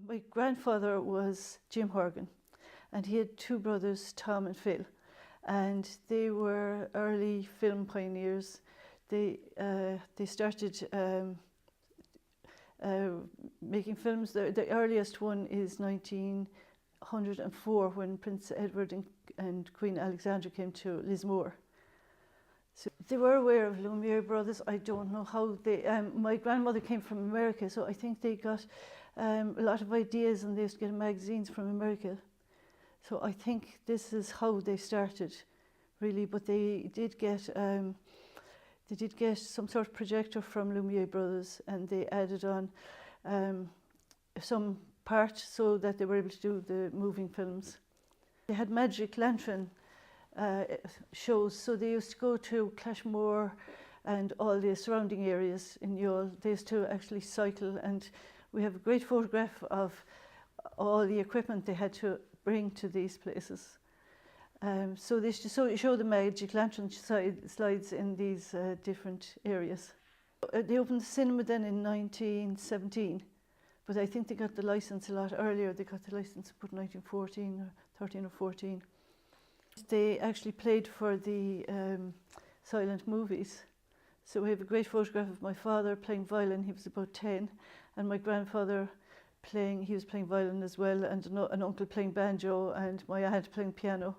My grandfather was Jim Horgan, and he had two brothers, Tom and Phil, and they were early film pioneers. They started making films. The earliest one is 1904, when Prince Edward and Queen Alexandra came to Lismore. So they were aware of Lumiere brothers. I don't know how they. My grandmother came from America, so I think they got a lot of ideas, and they used to get magazines from America. So I think this is how they started, really. But they did get some sort of projector from Lumiere brothers, and they added on some part so that they were able to do the moving films. They had magic lantern shows, so they used to go to Clashmore and all the surrounding areas in Youghal. They used to actually cycle, and we have a great photograph of all the equipment they had to bring to these places. So they show the magic lantern slides in these different areas. They opened the cinema then in 1917, but I think they got the license a lot earlier. They got the license about 1914 or 13 or 14. They actually played for the silent movies. So we have a great photograph of my father playing violin. He was about 10, and my grandfather he was playing violin as well, and an uncle playing banjo, and my aunt playing piano.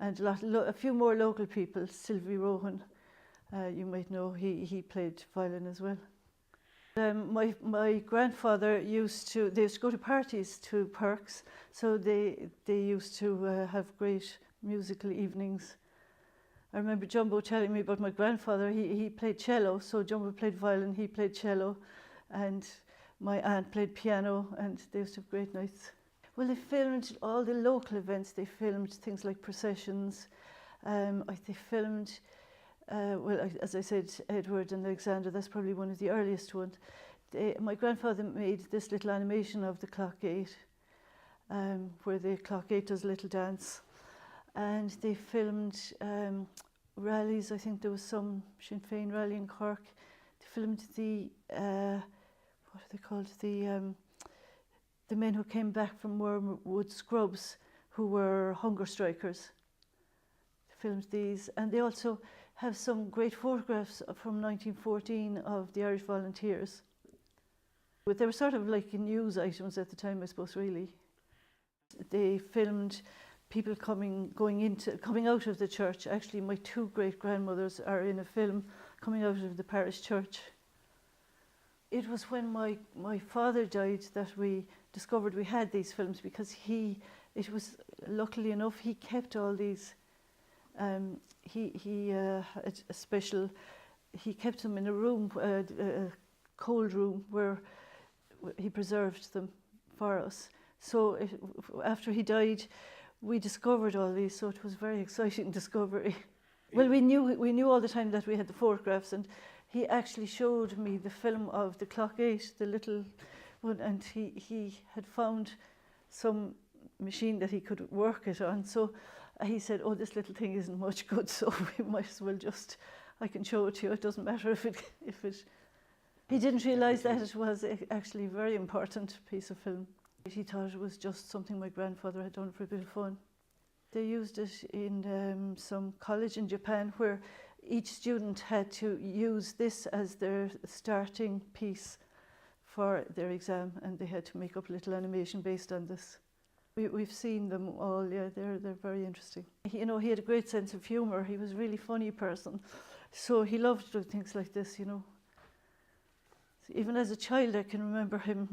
And a few more local people. Sylvie Rohan, you might know, he played violin as well. My grandfather used to go to parties to Perks, so they used to have great musical evenings. I remember Jumbo telling me about my grandfather. He played cello, so Jumbo played violin, he played cello, and my aunt played piano, and they used to have great nights. Well, they filmed all the local events. They filmed things like processions. They filmed, well, as I said, Edward and Alexandra. That's probably one of the earliest ones. My grandfather made this little animation of the clock gate, where the clock gate does a little dance. And they filmed rallies. I think there was some Sinn Féin rally in Cork. They filmed the, what are they called? The men who came back from Wormwood Scrubs, who were hunger strikers. They filmed these, and they also have some great photographs from 1914 of the Irish Volunteers. But they were sort of like news items at the time, I suppose, really. They filmed people coming out of the church. Actually, my two great-grandmothers are in a film coming out of the parish church. It was when my father died that we discovered we had these films, because luckily enough, he kept all these. He had a special, he kept them in a room, a cold room, where he preserved them for us. So after he died, we discovered all these, so it was a very exciting discovery. Well, we knew all the time that we had the photographs, and he actually showed me the film of the clock gate, the little one, and he had found some machine that he could work it on. So he said, "Oh, this little thing isn't much good, so we might as well I can show it to you. It doesn't matter if it." He didn't realise that it was actually a very important piece of film. He thought it was just something my grandfather had done for a bit of fun. They used it in some college in Japan, where each student had to use this as their starting piece for their exam, and they had to make up a little animation based on this. We've seen them all, yeah, they're very interesting. He had a great sense of humour. He was a really funny person, so he loved doing things like this, Even as a child, I can remember him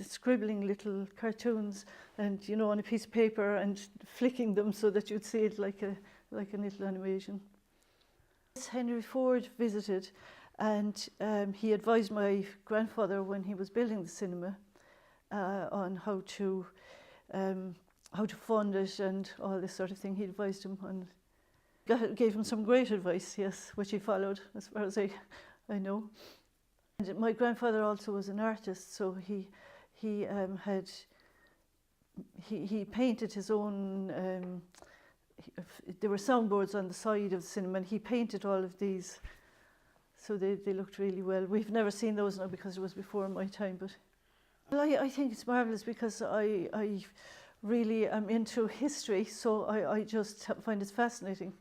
scribbling little cartoons, and on a piece of paper, and flicking them so that you'd see it like a little animation. Henry Ford visited, and he advised my grandfather when he was building the cinema on how to fund it and all this sort of thing. He advised him on, gave him some great advice, yes, which he followed, as far as I know. And my grandfather also was an artist, so he painted his own. There were soundboards on the side of the cinema, and he painted all of these, so they looked really well. We've never seen those now because it was before my time, but Well, I think it's marvellous because I really am into history, so I just find it fascinating.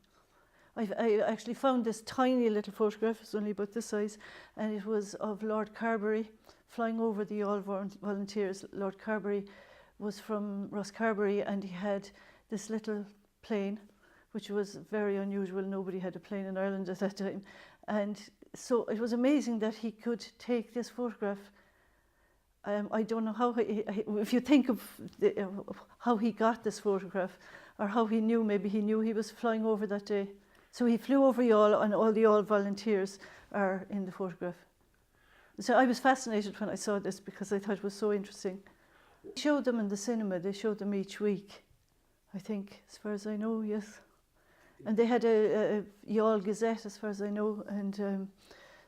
I actually found this tiny little photograph, it's only about this size, and it was of Lord Carbery flying over the All Volunteers. Lord Carbery was from Rosscarbery, and he had this little plane, which was very unusual. Nobody had a plane in Ireland at that time. And so it was amazing that he could take this photograph. I don't know how, if you think of how he got this photograph, or how he knew, maybe he knew he was flying over that day. So he flew over Youghal, and all the All Volunteers are in the photograph. So I was fascinated when I saw this because I thought it was so interesting. They showed them in the cinema, they showed them each week, I think, as far as I know, yes. And they had a Youghal Gazette, as far as I know, and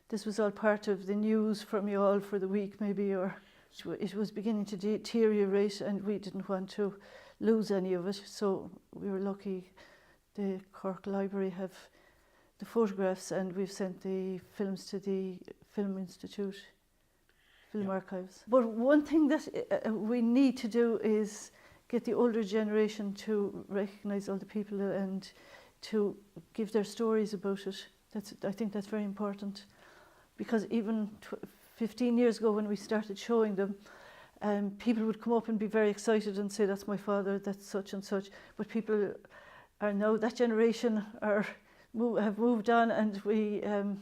this was all part of the news from Youghal for the week, maybe, or it was beginning to deteriorate, and we didn't want to lose any of it, so we were lucky. The Cork Library have the photographs, and we've sent the films to the Film Institute, Film Archives. But one thing that we need to do is get the older generation to recognise all the people and to give their stories about it. I think that's very important, because even 15 years ago when we started showing them, people would come up and be very excited and say, that's my father, that's such and such, but people are now, that generation have moved on, and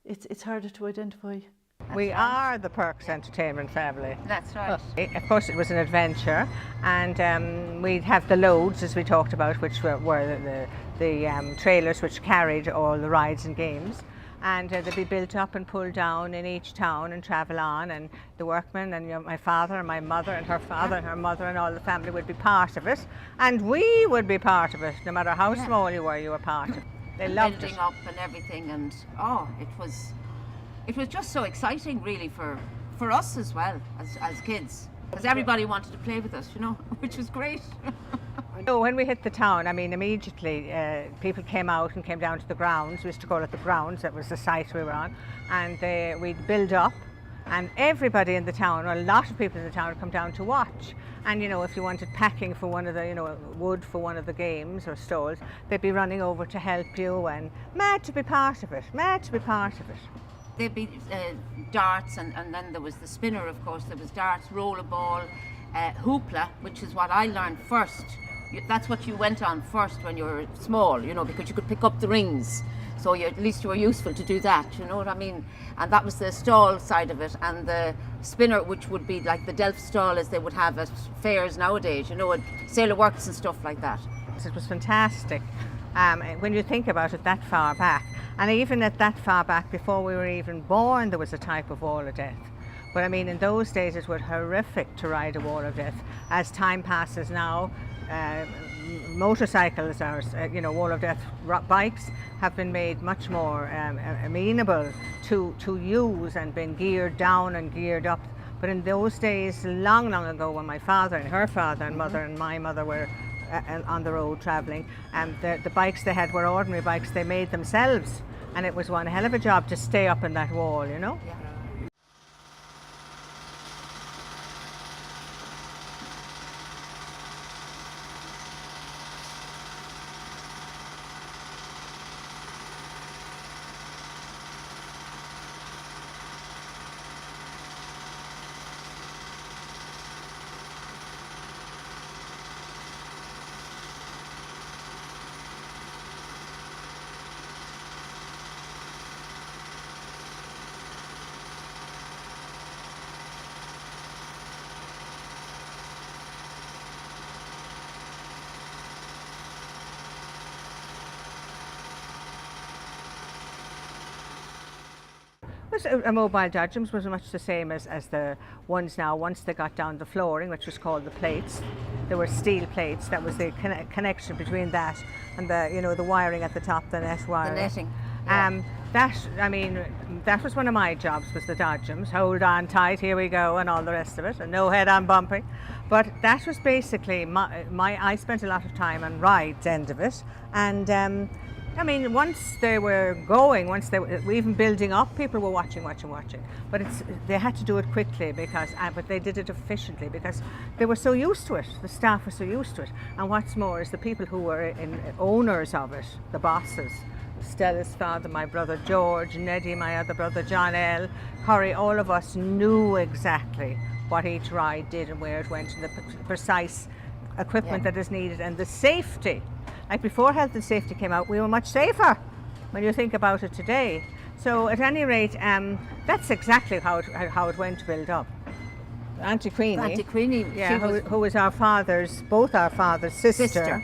it's harder to identify. We are the Perks Entertainment family. That's right. Of course, it was an adventure, and we'd have the loads, as we talked about, which were the trailers which carried all the rides and games. And they'd be built up and pulled down in each town and travel on, and the workmen and my father and my mother and her father and her mother and all the family would be part of it, and we would be part of it. No matter how small you were part of it. They loved building it. up and everything, and it was just so exciting, really, for us as well as kids, because everybody wanted to play with us, you know, which was great. So when we hit the town, I mean, immediately people came out and came down to the grounds. We used to call it the grounds, that was the site we were on, and we'd build up, and everybody in the town, or a lot of people in the town, would come down to watch. And you know, if you wanted packing for one of the, wood for one of the games or stalls, they'd be running over to help you, and mad to be part of it, mad to be part of it. There'd be darts, and then there was the spinner, of course. There was darts, rollerball, hoopla, which is what I learned first. That's what you went on first when you were small, because you could pick up the rings. So at least you were useful to do that, you know what I mean? And that was the stall side of it. And the spinner, which would be like the Delft stall as they would have at fairs nowadays, at Sailor Works and stuff like that. It was fantastic. When you think about it that far back, and even at that far back, before we were even born, there was a type of wall of death. But I mean, in those days it was horrific to ride a wall of death. As time passes now, motorcycles or wall of death bikes have been made much more amenable to use and been geared down and geared up. But in those days, long ago, when my father and her father and mother and my mother were on the road travelling, and the bikes they had were ordinary bikes they made themselves, and it was one hell of a job to stay up in that wall, Yeah. A mobile dodgems was much the same as the ones now. Once they got down the flooring, which was called the plates, there were steel plates. That was the connection between that and the wiring at the top, the net wiring. The netting. Yeah. That was one of my jobs, was the dodgems. Hold on tight, here we go, and all the rest of it, and no head-on bumping. But that was basically I spent a lot of time on rides end of it, and I mean, once they were going, once they were even building up, people were watching. But they had to do it quickly but they did it efficiently because they were so used to it. The staff were so used to it. And what's more is the people who were owners of it, the bosses, Stella's father, my brother George, Neddy, my other brother John L, Corrie, all of us knew exactly what each ride did and where it went and the precise equipment that is needed and the safety. Like before health and safety came out, we were much safer when you think about it today. So at any rate, that's exactly how it went to build up. Auntie Queenie, yeah, who was both our father's sister.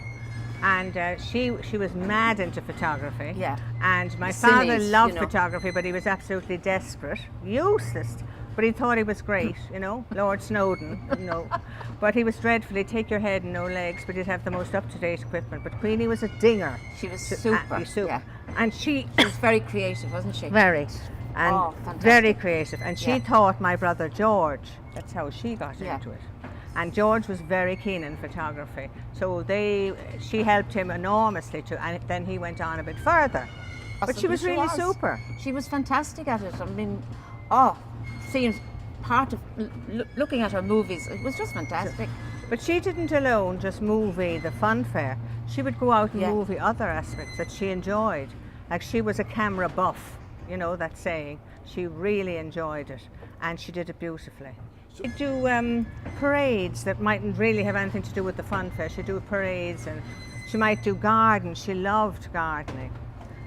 And she was mad into photography. Yeah. And my father loved photography, but he was absolutely desperate, useless. But he thought he was great, Lord Snowden, But he was dreadfully take your head and no legs, but he'd have the most up-to-date equipment. But Queenie was a dinger. She was super. Yeah. And she was very creative, wasn't she? Very. And fantastic. Very creative. And she taught my brother George. That's how she got into it. And George was very keen in photography. So she helped him enormously and then he went on a bit further. But she was really super. She was fantastic at it. I mean, seeing part of looking at her movies, it was just fantastic. But she didn't alone just movie the fun fair. She would go out and movie other aspects that she enjoyed. Like she was a camera buff, that saying. She really enjoyed it and she did it beautifully. She'd do parades that mightn't really have anything to do with the fun fair. She'd do parades and she might do gardens. She loved gardening.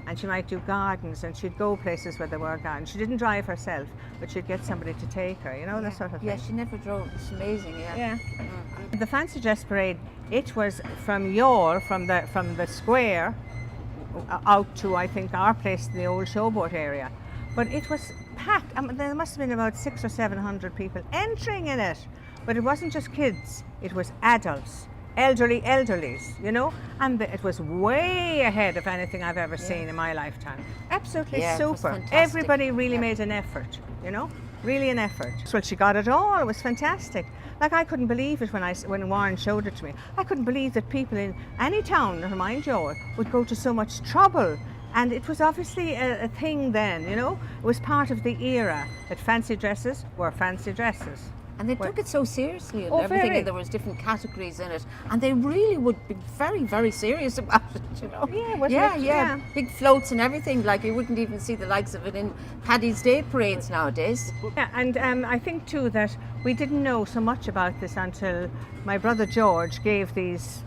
And she might do gardens and she'd go places where there were gardens. She didn't drive herself, but she'd get somebody to take her, that sort of thing. Yeah, she never drove. It's amazing, Yeah. The Fancy Dress Parade, it was from the square out to, I think, our place in the old showboat area. But it was packed. There must have been about 600 or 700 people entering in it. But it wasn't just kids, it was adults. Elderlies, and it was way ahead of anything I've ever seen in my lifetime. Absolutely super. Everybody really made an effort, really an effort. Well, she got it all. It was fantastic. Like I couldn't believe it when Warren showed it to me. I couldn't believe that people in any town, never mind Joel, would go to so much trouble. And it was obviously a thing then, It was part of the era that fancy dresses were fancy dresses. And they took it so seriously and everything, very. And there was different categories in it, and they really would be very, very serious about it, Yeah, big floats and everything. Like you wouldn't even see the likes of it in Paddy's Day parades nowadays. Yeah, and I think too that we didn't know so much about this until my brother George gave these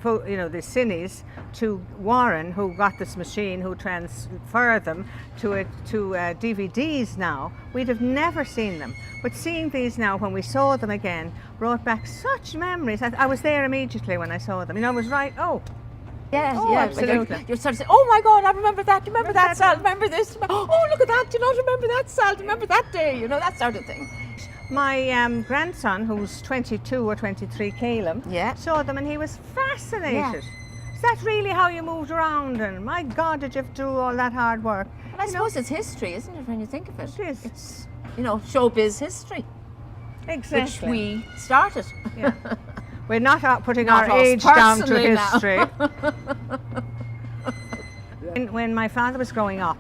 the cines to Warren, who got this machine, who transferred them to DVDs now. We'd have never seen them. But seeing these now, when we saw them again, brought back such memories. I was there immediately when I saw them. I was right, absolutely. You're sort of saying, oh my God, I remember that. Do you remember that, Sal? Remember this? Oh, look at that. Do you not remember that, Sal? Do you remember that day? That sort of thing. My grandson, who's 22 or 23, Caleb, saw them and he was fascinated. Yeah. Is that really how you moved around? And my God, did you have to do all that hard work? But I suppose it's history, isn't it, when you think of it? It is. It's, showbiz history. Exactly. Which we started. Yeah. We're not putting our age down to history. When my father was growing up,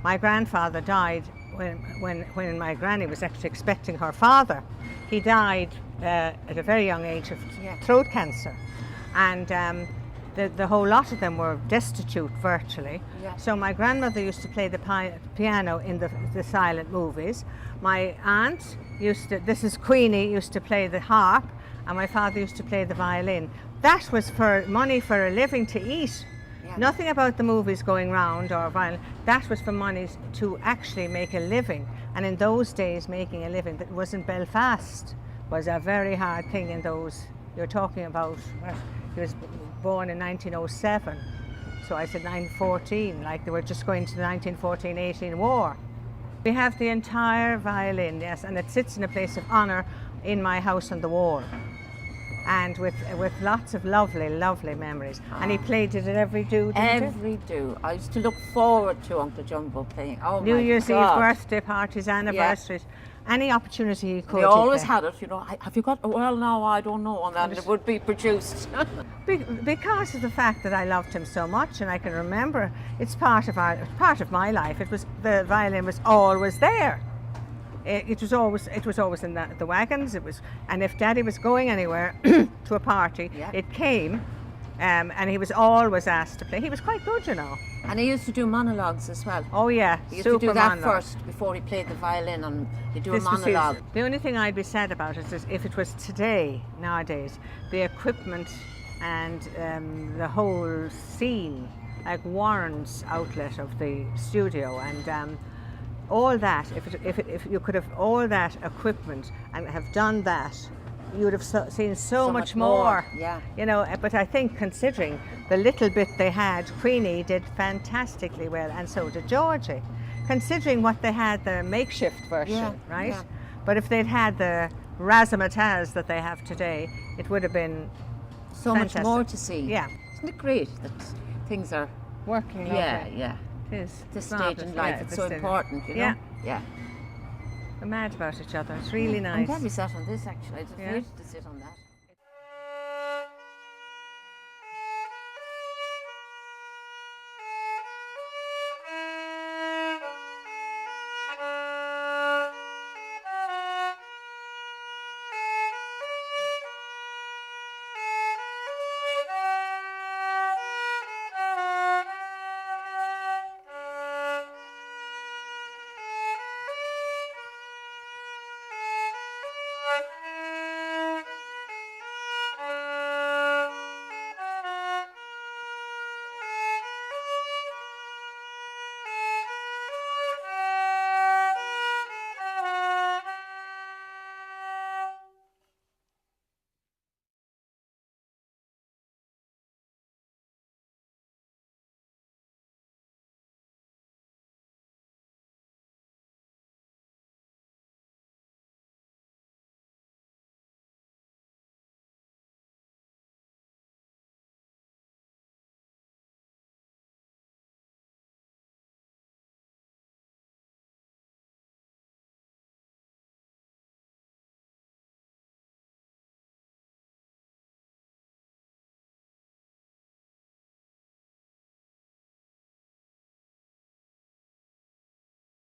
my grandfather died when my granny was actually expecting her father. He died at a very young age of throat cancer. And the whole lot of them were destitute virtually. Yeah. So my grandmother used to play the piano in the silent movies. My aunt this is Queenie, used to play the harp, and my father used to play the violin. That was for money for a living to eat. Yeah. Nothing about the movies going round or violin. That was for money to actually make a living. And in those days, making a living that was in Belfast was a very hard thing in those. You're talking about, he was born in 1907. So I said 1914, like they were just going to the 1914-18 war. We have the entire violin, yes, and it sits in a place of honour in my house on the wall. And with lots of lovely, lovely memories. And he played it at every do, didn't he? Every do. I used to look forward to Uncle Jumbo playing. Oh, New Year's Eve, God. birthday parties, anniversaries, any opportunity he could. He always had it, have you got, well, no, I don't know, and then it would be produced. Because of the fact that I loved him so much, and I can remember it's part of my life. The violin was always there. It was always in the wagons. And if Daddy was going anywhere to a party, Yeah. it came, and he was always asked to play. He was quite good, you know. And he used to do monologues as well. Oh yeah, He used to do that monologue. first before he played the violin, and he'd do a This was his- monologue. The only thing I'd be sad about is if it was today, nowadays, the equipment and the whole scene, like Warren's outlet of the studio and all that. If you could have all that equipment and have done that, you would have seen so much more. Yeah. You know, but I think considering the little bit they had, Queenie did fantastically well, and so did Georgie. Considering what they had, the makeshift version, Yeah, right? yeah. But if they'd had the razzmatazz that they have today, it would have been So fantastic. much more to see. Yeah, Isn't it great that things are? working. Yeah, lovely. yeah. It is. This It's stage in marvellous, life, yeah, it's this so stage. important, you know. Yeah. Yeah. We're mad about each other. It's really I'm nice. glad we sat on this actually. I just Yeah. hated to sit on that.